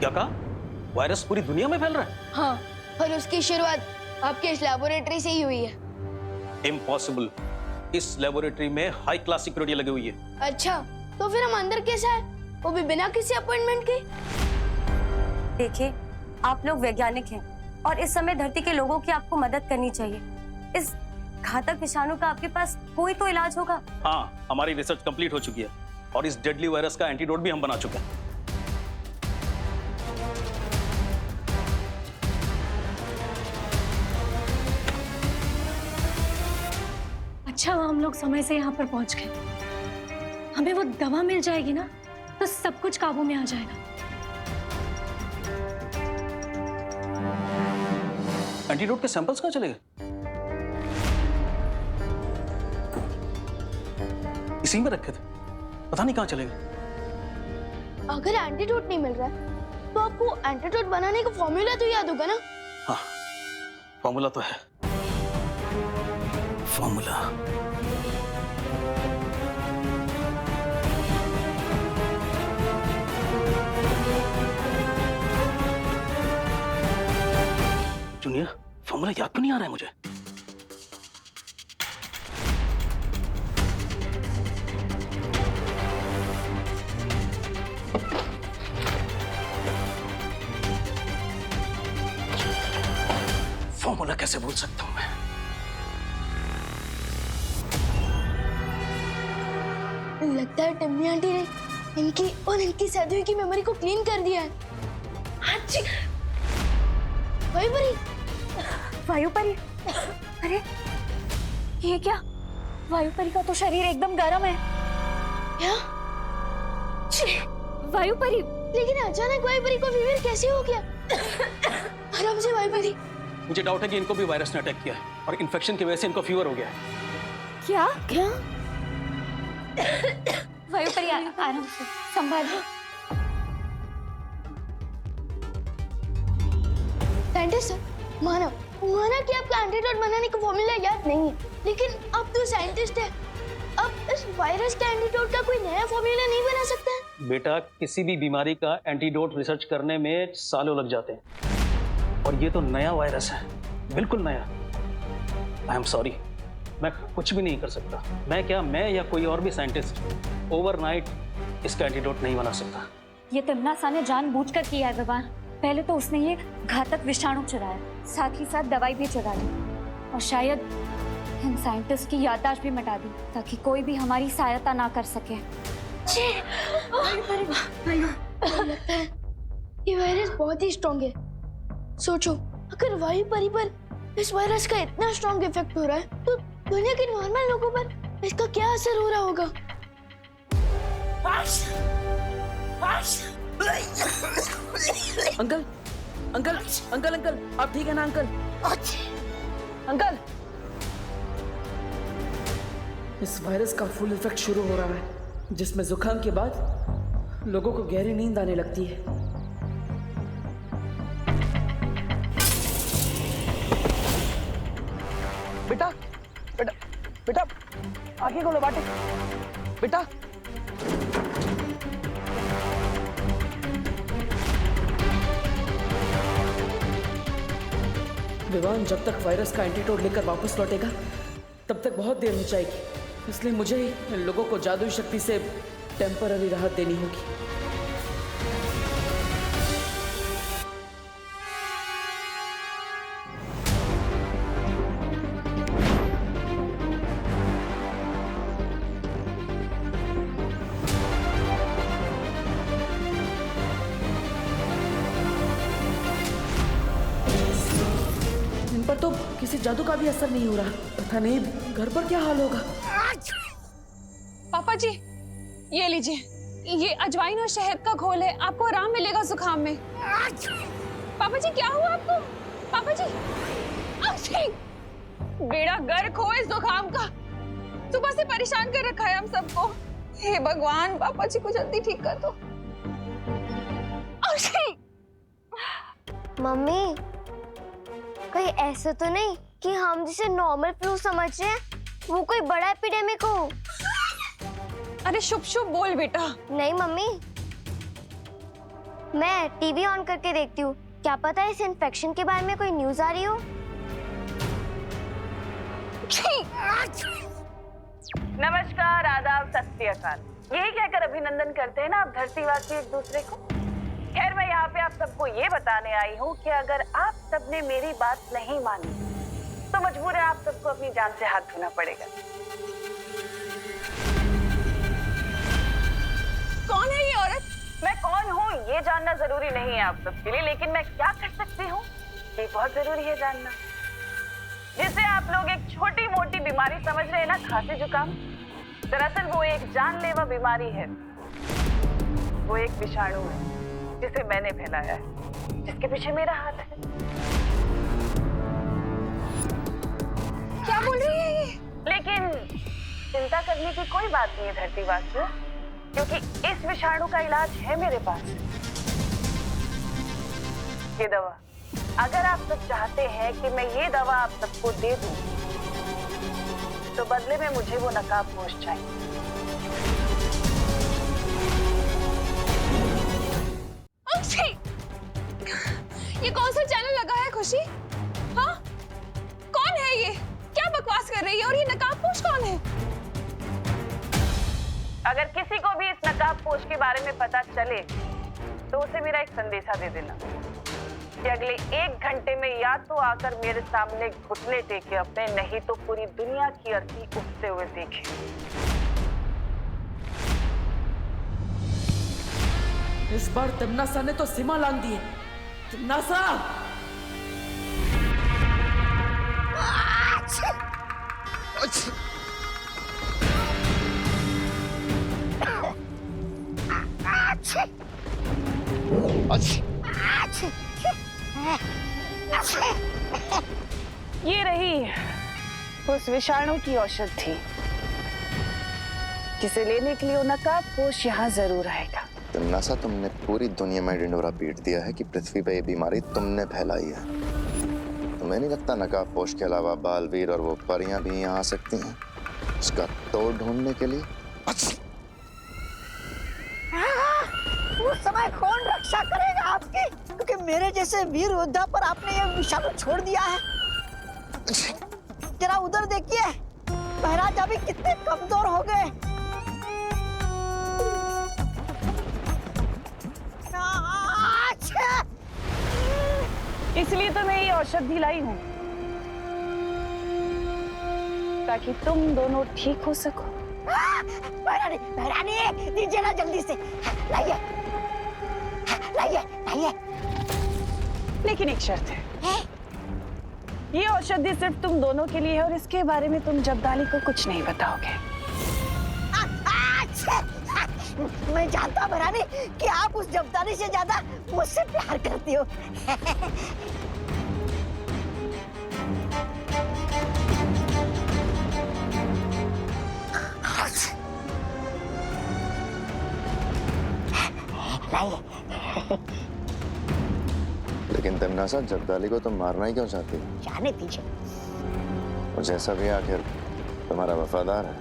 क्या कहा? वायरस पूरी दुनिया में फैल रहा है? हाँ, और उसकी शुरुआत आपके इस लेबोरेटरी से ही हुई है। इम्पॉसिबल। इस लेबोरेटरी में हाई क्लास सिक्योरिटी लगी हुई है। अच्छा, तो फिर हम अंदर कैसे आए? वो भी बिना किसी अपॉइंटमेंट के? देखिए, आप लोग वैज्ञानिक हैं और इस समय धरती के लोगों की आपको मदद करनी चाहिए। इस घातक विषाणु का आपके पास कोई तो इलाज होगा। हाँ, हमारी रिसर्च कंप्लीट हो चुकी है और इस डेडली वायरस का एंटीडोट भी हम बना चुके हैं। अच्छा, हम लोग समय से यहाँ पर पहुँच गए। हमें वो दवा मिल जाएगी ना, तो सब कुछ काबू में आ जाएगा। एंटीडोट के सैंपल्स कहाँ चले गए? इसी में रखे थे, पता नहीं कहाँ चले गए। अगर एंटीडोट नहीं मिल रहा है, तो आपको एंटीडोट बनाने का फॉर्मूला तो याद होगा ना? हाँ, फॉर्मूला तो है। फॉर्मूला जूनियर, फॉर्मूला याद क्यों नहीं आ रहा है मुझे? फॉर्मूला कैसे भूल सकता हूं मैं? लगता है टिम्मी आंटी ने इनकी और इनकी सदियों की मेमोरी को क्लीन कर दिया है। अच्छी वायुपरी, वायुपरी, अरे ये क्या? वायुपरी का तो शरीर एकदम गर्म है। क्या? वायुपरी, लेकिन अचानक वायुपरी को फीवर कैसे हो गया? आराम से वायुपरी। मुझे डाउट है कि इनको भी वायरस ने अटैक किया है और इन्फेक्शन की वजह से इनको फीवर हो गया है। क्या? क्या? वायुपरी, आराम से संभालिए। साइंटिस्ट सर, माना कि आपका एंटीडोट बनाने का फॉर्मूला याद नहीं है, लेकिन अब तो साइंटिस्ट है। अब इस वायरस के एंटीडोट का कोई नया फॉर्मूला नहीं बना सकता है? बेटा, किसी भी बीमारी का एंटीडोट रिसर्च करने में सालों लग जाते हैं और ये तो नया वायरस है, बिल्कुल नया। आई एम सॉरी, मैं कुछ भी नहीं कर सकता। मैं या कोई और भी साइंटिस्ट ओवरनाइट इसका एंटीडोट नहीं बना सकता। ये तिम्ना सा ने जानबूझकर किया है भगवान। पहले तो उसने ये घातक विषाणु चुराया, साथ ही साथ दवाई भी चुरा ली और शायद इन साइंटिस्ट की याददाश्त भी मिटा दी ताकि कोई भी हमारी सहायता ना कर सके। लगता है ये वायरस बहुत ही स्ट्रॉन्ग है। सोचो, अगर वायुपरी पर इस वायरस का इतना स्ट्रॉन्ग इफेक्ट हो रहा है, तो दुनिया के नॉर्मल लोगों पर इसका क्या असर हो रहा होगा? अंकल, अंकल, अंकल, अंकल, आप ठीक है ना अंकल? अंकल, इस वायरस का फुल इफेक्ट शुरू हो रहा है, जिसमें जुकाम के बाद लोगों को गहरी नींद आने लगती है। बेटा, बेटा, बेटा, आंखें खोलो बाटे। बेटा, विवान जब तक वायरस का एंटीडोट लेकर वापस लौटेगा, तब तक बहुत देर हो जाएगी। इसलिए मुझे ही इन लोगों को जादुई शक्ति से टेम्पररी राहत देनी होगी। इन पर तो किसी जादू का भी असर नहीं हो रहा। पता नहीं घर पर क्या हाल होगा। पापा जी, ये लीजिए, ये अजवाइन और शहद का घोल है, आपको आराम मिलेगा जुकाम में। पापा जी, क्या हुआ आपको? पापा जी, बेड़ा गर्क हो इस जुकाम का। सुबह से परेशान कर रखा है हम सबको। हे भगवान, पापा जी को जल्दी ठीक कर दो। मम्मी, कहीं ऐसा तो नहीं कि हम जिसे नॉर्मल फ्लू समझ रहे हैं वो कोई बड़ा एपिडेमिक हो? अरे शुभ शुभ बोल बेटा। नहीं मम्मी, मैं टीवी ऑन करके देखती हूँ, क्या पता इस इन्फेक्शन के बारे में कोई न्यूज आ रही हो। नमस्कार, आदाब, सत श्री अकाल, यही कहकर अभिनंदन करते हैं ना आप धरतीवासी एक दूसरे को। खैर, मैं यहाँ पे आप सबको ये बताने आई हूँ कि अगर आप सबने मेरी बात नहीं मानी तो मजबूर है आप सबको अपनी जान से हाथ धोना पड़ेगा। कौन है ये औरत? मैं कौन हूँ ये जानना जरूरी नहीं है आप सबके लिए, लेकिन मैं क्या कर सकती हूँ ये बहुत जरूरी है जानना। जिसे आप लोग एक छोटी मोटी बीमारी समझ रहे हैं ना, खांसी जुकाम, दरअसल वो एक जानलेवा बीमारी है। वो एक विषाणु है जिसे मैंने फैलाया है, जिसके पीछे मेरा हाथ है। क्या बोल रही है ये? लेकिन चिंता करने की कोई बात नहीं है धरतीवासियों, क्योंकि इस विषाणु का इलाज है मेरे पास। ये दवा, अगर आप सब चाहते हैं कि मैं ये दवा आप सबको दे दूं, तो बदले में मुझे वो नकाबपोश चाहिए। अक्षय, ये कौन सा चैनल लगा है खुशी? हाँ, कौन है ये? क्या बकवास कर रही है? और ये नकाबपोश कौन है? अगर किसी को भी इस नकाबपोश के बारे में पता चले तो उसे मेरा एक संदेशा दे देना कि अगले 1 घंटे में या तो आकर मेरे सामने घुटने टेके अपने, नहीं तो पूरी दुनिया की अर्थी उठते हुए देखे। इस बार तमन्नासा ने तो सीमा लांघ दी है। तमन्नासा! ये रही उस विषाणु की औषधि जिसे लेने के लिए वो नकाबपोश यहाँ जरूर आएगा। तमन्नासा, तुमने पूरी दुनिया में ढिंढोरा पीट दिया है कि पृथ्वी पे ये बीमारी तुमने फैलाई है। तुम्हें नहीं लगता नकाबपोश के अलावा बालवीर और वो परियां भी यहाँ आ सकती हैं उसका तोड़ ढूंढने के लिए? उस समय कौन रक्षा करेगा आपकी? क्योंकि मेरे जैसे वीर योद्धा पर आपने ये विषाणु छोड़ दिया है। जरा उधर देखिए, महाराज अभी कितने कमजोर हो गए। इसलिए तो मैं ये औषधि लाई हूँ, ताकि तुम दोनों ठीक हो सको। महारानी, महारानी, दीजिए ना जल्दी से, लाइए, लाइए, लाइए। लेकिन एक शर्त है, ये औषधि सिर्फ तुम दोनों के लिए है और इसके बारे में तुम जब्दाली को कुछ नहीं बताओगे। मैं जानता हूँ महारानी कि आप उस जब्दाली से ज्यादा मुझसे प्यार करती हो। लेकिन तमन्नासा, जब्दाली को तुम मारना ही क्यों चाहती हो? जाने दीजिए। और जैसा भी आखिर तुम्हारा वफादार है।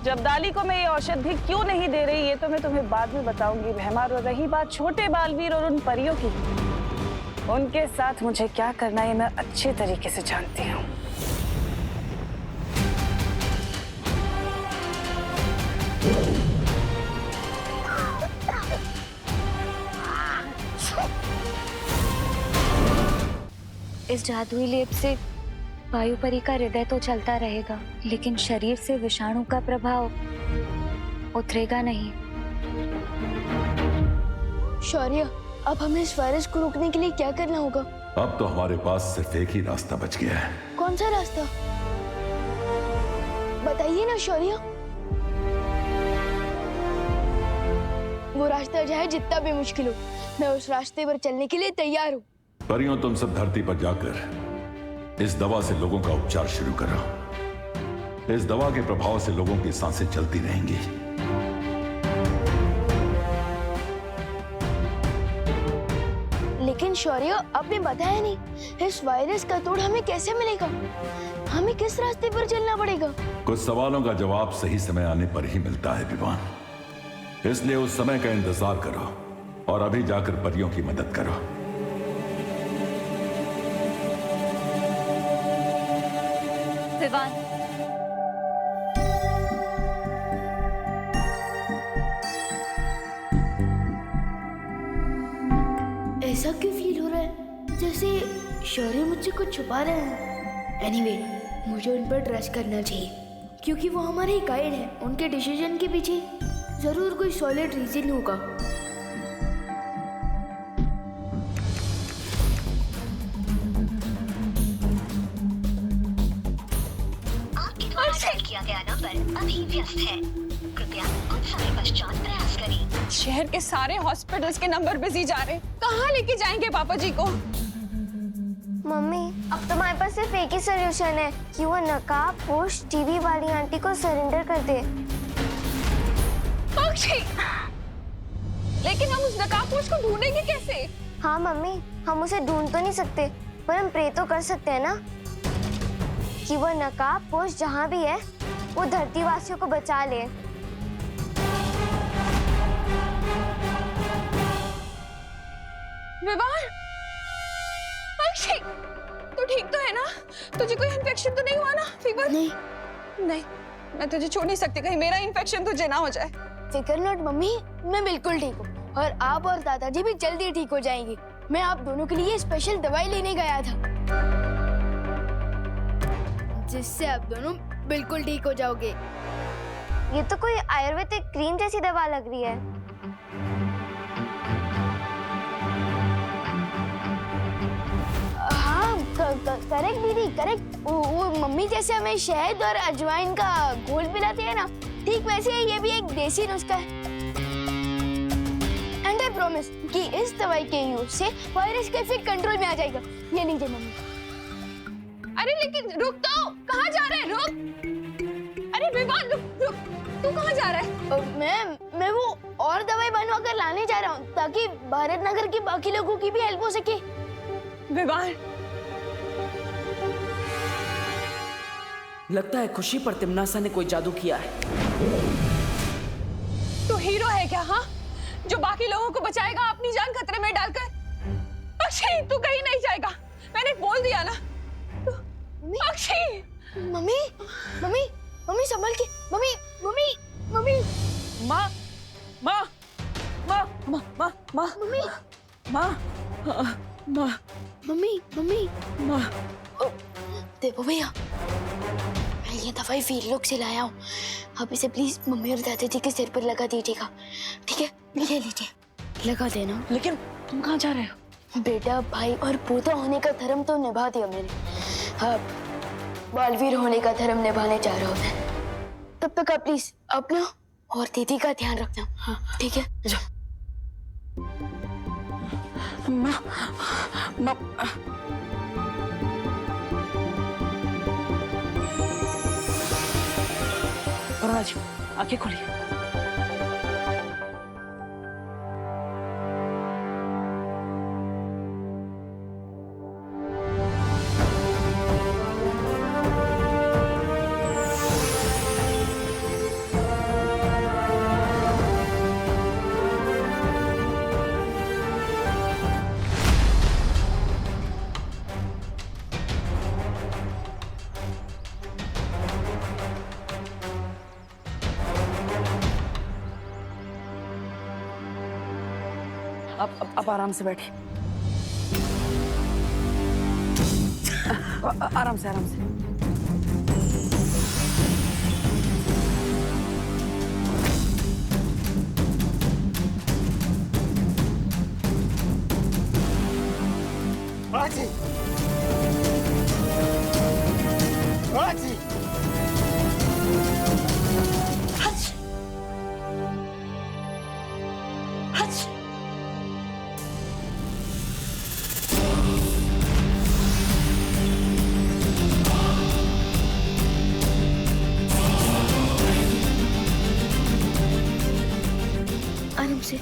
जब्दाली को मैं ये औषधि क्यों नहीं दे रही ये तो मैं तुम्हें बाद में बताऊंगी भैमार। और रही बात छोटे बालवीर और उन परियों की, उनके साथ मुझे क्या करना है मैं अच्छे तरीके से जानती हूँ। इस जादुई लेप से वायुपरी का हृदय तो चलता रहेगा, लेकिन शरीर से विषाणु का प्रभाव उतरेगा नहीं। शौर्य, अब हमें इस वायरस को रोकने के लिए क्या करना होगा? अब तो हमारे पास सिर्फ एक ही रास्ता बच गया है। कौन सा रास्ता? बताइए ना शौर्य। वो रास्ता चाहे जितना भी मुश्किल हो, मैं उस रास्ते पर चलने के लिए तैयार हूँ। परियों, तुम सब धरती पर जाकर इस दवा से लोगों का उपचार शुरू करो। इस दवा के प्रभाव से लोगों की सांसें चलती रहेंगी। लेकिन शौर्य, आपने बताया नहीं, इस वायरस का तोड़ हमें कैसे मिलेगा? हमें किस रास्ते पर चलना पड़ेगा? कुछ सवालों का जवाब सही समय आने पर ही मिलता है विवान। इसलिए उस समय का इंतजार करो और अभी जाकर परियों की मदद करो। विवान, ऐसा क्यों फील हो रहा है जैसे शौर्य मुझसे कुछ छुपा रहे हैं? एनीवे, मुझे उन पर ट्रस्ट करना चाहिए क्योंकि वो हमारे गाइड हैं। उनके डिसीजन के पीछे जरूर कोई सॉलिड रीजन होगा। आपके द्वारा डायल किया गया नंबर अभी व्यस्त है, कृपया कुछ समय पश्चात प्रयास करें। शहर के सारे हॉस्पिटल्स के नंबर बिजी जा रहे, कहाँ लेके जाएंगे पापा जी को? मम्मी, अब तुम्हारे पास सिर्फ एक ही सोल्यूशन है कि वो नकाब पोश टीवी वाली आंटी को सरेंडर कर दे। लेकिन हम उस नकाबपोश को ढूंढेंगे कैसे? हाँ मम्मी, हम उसे ढूंढ तो नहीं सकते, पर हम प्रे तो कर सकते हैं ना कि वो नकाबपोश जहाँ भी है वो धरती वासियों को बचा ले। विवान, अक्षय, तू ठीक तो है ना? तुझे कोई इन्फेक्शन तो नहीं हुआ ना? फीवर? नहीं नहीं, मैं तुझे छोड़ नहीं सकती, कहीं मेरा इन्फेक्शन तुझे ना हो जाए। फिकर नॉट मम्मी, मैं बिल्कुल ठीक हूँ और आप और दादाजी भी जल्दी ठीक हो जाएंगे। मैं आप दोनों के लिए स्पेशल दवाई लेने गया था जिससे आप दोनों बिल्कुल ठीक हो जाओगे। ये तो कोई आयुर्वेदिक क्रीम जैसी दवा लग रही है। हाँ, करेक्ट दीदी, करेक्ट। वो मम्मी जैसे हमें शहद और अजवाइन का घोल पिलाती है ना, ठीक वैसे ही ये भी एक देसी नुस्खा है। एंड आई प्रॉमिस कि इस दवाई के यूज से वायरस का इफेक्ट कंट्रोल में आ जाएगा। ये लीजिए मम्मी। अरे लेकिन रुक तो, कहाँ जा रहे हैं? रुक! अरे विवान, रुक! तू कहाँ जा रहा है? मैं वो और दवाई बनवा कर लाने जा रहा हूँ ताकि भारत नगर के बाकी लोगों की भी हेल्प हो सके। विवान, लगता है खुशी पर तिमनासा ने कोई जादू किया है। तू हीरो है क्या? हाँ, जो बाकी लोगों को बचाएगा अपनी जान खतरे में डालकर? अक्षय, तू कहीं नहीं जाएगा, मैंने बोल दिया ना। अक्षय! मम्मी, मम्मी, मम्मी संभल के। Mummy, mummy, mummy. माँ, माँ, माँ, माँ, माँ, माँ, मम्मी, माँ, माँ, मम्मी, मम्मी। माँ। देखो भैया, मैं ये दवाई फील्ड लोग से लाया हूँ। आप इसे प्लीज मम्मी और दादाजी के सिर पर लगा दीजिएगा, ठीक है? ले लीजिए, लगा देना। लेकिन तुम कहाँ जा रहे हो? बेटा, भाई और पोता होने का धर्म तो निभा दिया मैंने, अब बालवीर होने का धर्म निभाने जा रहा हूँ मैं। तब तक आप प्लीज अपना और दीदी का ध्यान रखना, हाँ ठीक है? माँ, माँ, अरुणा जी, आंखें खोलिए। अब आराम से बैठे। आराम से, आराम से। बाजी, बाजी। Hutch, Hutch. आराम से।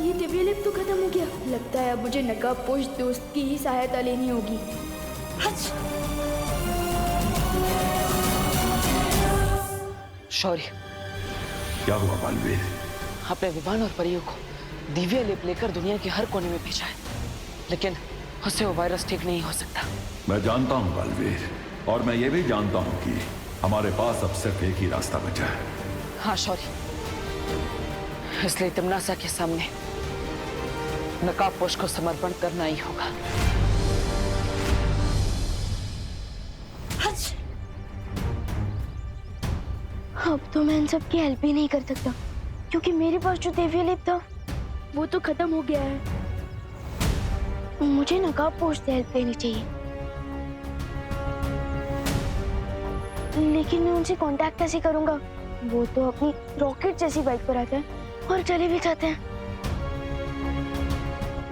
ये दिव्यलिप तो खत्म हो गया। लगता है अब मुझे नकाबपोश दोस्त की ही सहायता लेनी होगी। हच। शौर्य, क्या हुआ बालवीर? आपने विमान और परियों को दिव्य लेप लेकर दुनिया के हर कोने में भेजा है, लेकिन उससे वो वायरस ठीक नहीं हो सकता। मैं जानता हूँ बालवीर, और मैं ये भी जानता हूँ कि हमारे पास अब सिर्फ एक ही रास्ता बचा है। हाँ शौर्य, इसलिए तिम्नासा के सामने नकाबपोश को समर्पण करना ही होगा। अब तो मैं इन सब की हेल्प ही नहीं कर सकता, क्योंकि मेरे पास जो दिव्य लेप था वो तो खत्म हो गया है। मुझे नकाबपोश से हेल्प लेनी चाहिए, लेकिन मैं उनसे कांटेक्ट कैसे करूंगा? वो तो अपनी रॉकेट जैसी बाइक पर आते हैं और चले भी जाते हैं।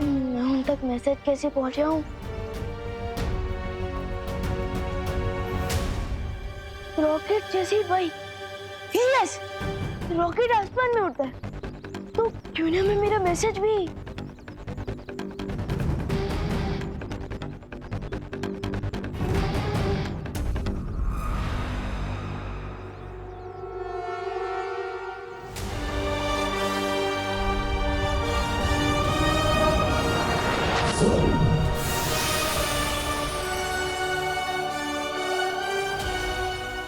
मैं उन तक मैसेज कैसे पहुंचाऊं? रॉकेट जैसी बाइक, यस, रॉकेट आसमान में उड़ता है, तो क्यों ना मैं मेरा मैसेज भी।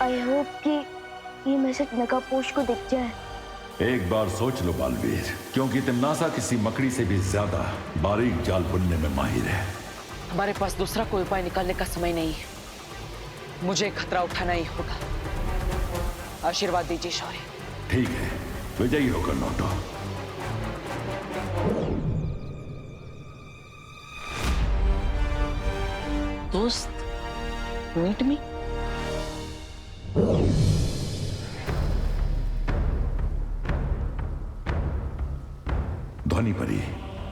आई होप कि ये मैसेज नकाबपोश को दिख जाए। एक बार सोच लो बालवीर, क्योंकि तिम्नासा किसी मकड़ी से भी ज्यादा बारीक जाल बुनने में माहिर है। हमारे पास दूसरा कोई उपाय निकालने का समय नहीं है। मुझे खतरा उठाना ही होगा। आशीर्वाद दीजिए शौर्य। ठीक है, विजयी होकर लौटो। दोस्त, मीट मी। ध्वनि परी,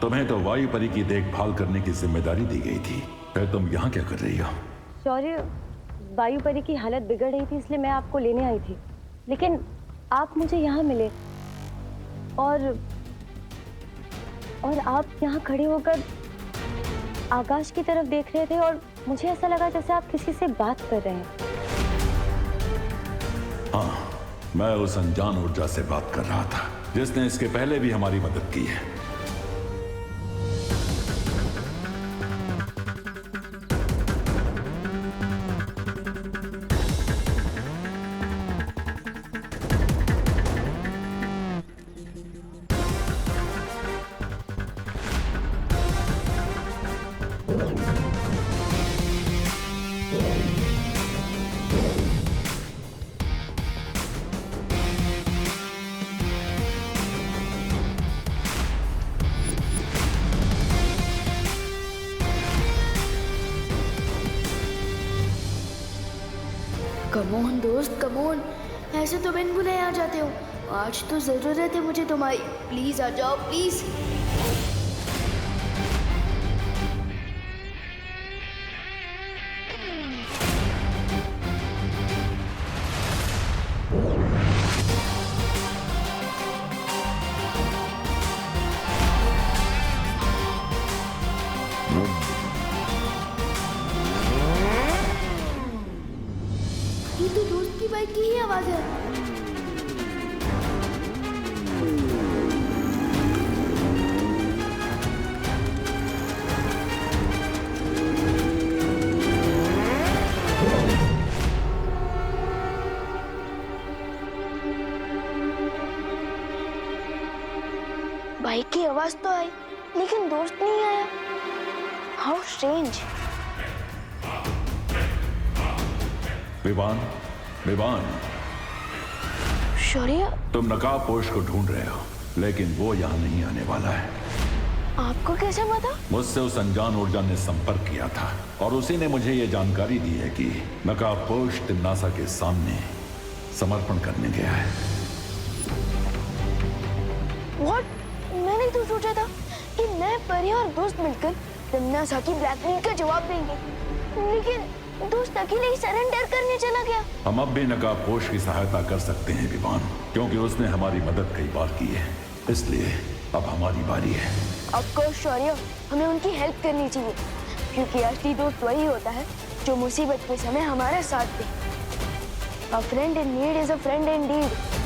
तुम्हें तो वायु परी की देखभाल करने की जिम्मेदारी दी गई थी, फिर तुम यहाँ क्या कर रही हो? शौर्य, वायु परी की हालत बिगड़ रही थी, इसलिए मैं आपको लेने आई थी, लेकिन आप मुझे यहाँ मिले और आप यहाँ खड़े होकर आकाश की तरफ देख रहे थे और मुझे ऐसा लगा जैसे आप किसी से बात कर रहे हैं। हाँ, मैं उस अनजान ऊर्जा से बात कर रहा था जिसने इसके पहले भी हमारी मदद की है। कमोन दोस्त, कमोन, ऐसे तो बिन बुलाए आ जाते हो। आज तो जरूरत है मुझे तुम्हारी, प्लीज आ जाओ प्लीज। ये तो दोस्त की बाइक की ही आवाज है। बाइक की आवाज तो आई, लेकिन दोस्त नहीं आया। How strange. विवान, विवान, शौर्य, तुम नकाबपोश को ढूंढ रहे हो, लेकिन वो यहाँ नहीं आने वाला है। आपको कैसे पता? मुझसे उस अनजान ऊर्जा ने संपर्क किया था और उसी ने मुझे ये जानकारी दी है कि नकाबपोश तिम्नासा के सामने समर्पण करने गया है। What? मैंने तो सोचा था कि मैं, परी और दोस्त मिलकर तिम्नासा की ब्लैकमेल का जवाब देंगे, लेकिन दोस्त अकेले ही सरेंडर करने चला गया। हम अब भी नकाबपोश की सहायता कर सकते हैं विवान, क्योंकि उसने हमारी मदद कई बार की है, इसलिए अब हमारी बारी है। ऑफ कोर्स शौर्य, हमें उनकी हेल्प करनी चाहिए, क्योंकि असली दोस्त वही होता है जो मुसीबत के समय हमारा साथ दे। A friend in need is a friend indeed.